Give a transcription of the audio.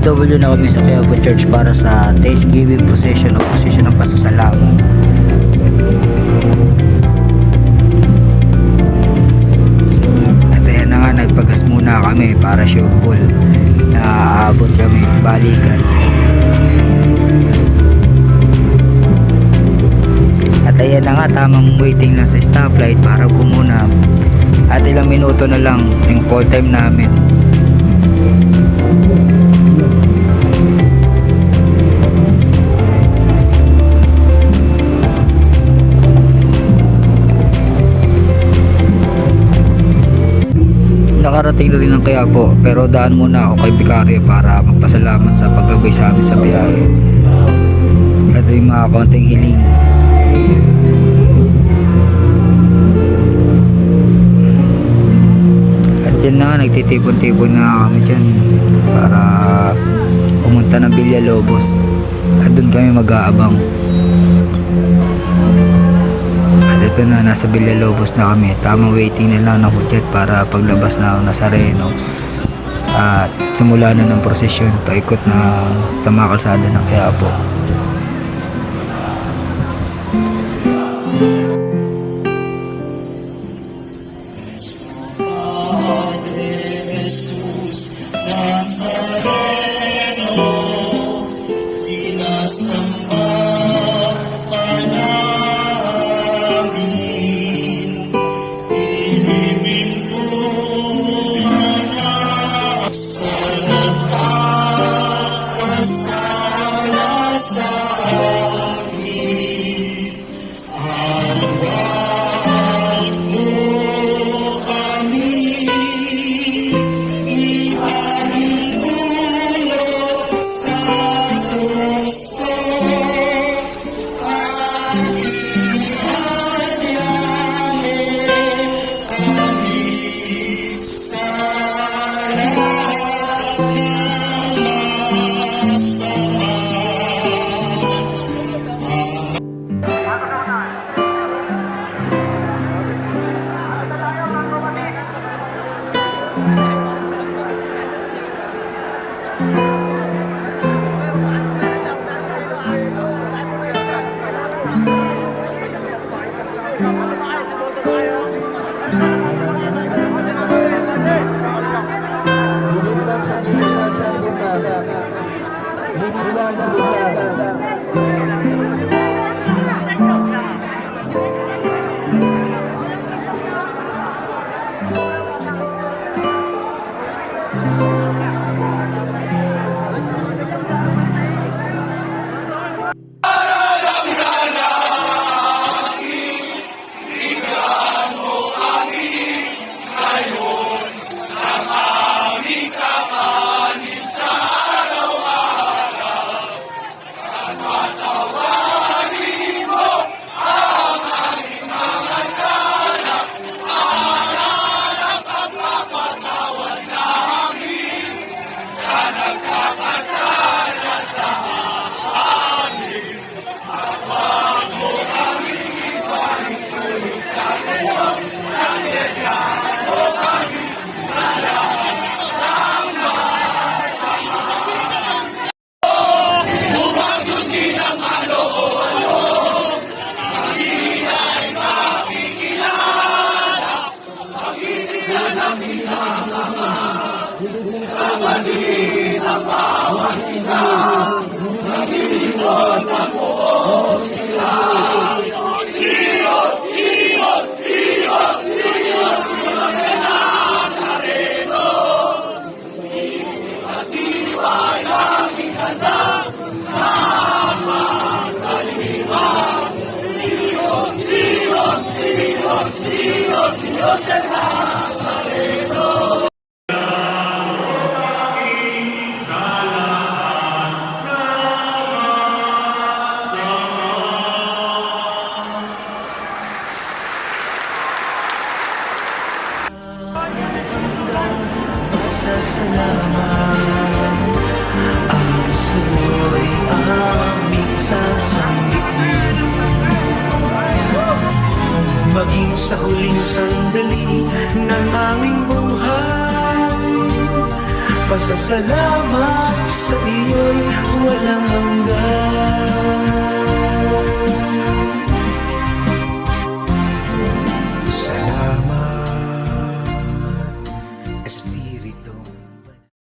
OFW na kami sa Quiapo Church para sa Thanksgiving procession o procession ng pasasalamat. At ayan na nga, nagpagas muna kami para sure full na aabot kami balikan. At ayan na nga, tamang waiting na sa stoplight para kumuna. At ilang minuto na lang yung call time namin. Nakarating na rin ng Quiapo, pero daan muna ako kay Vicario para magpasalamat sa paggabay sa amin sa biyahe. Ito yung mga konting hiling. At yan na, nagtitipon-tipon na kami dyan para pumunta ng Villalobos. At doon kami mag-aabang. Ito na, nasa Villalobos na kami. Tamang waiting na lang ng hudyat para paglabas na ng Nazareno. At simula na ng prosesyon, paikot na sa mga kalsada ng Quiapo. Maging sa huling sandali ng aming buhay, pasasalamat sa iyo.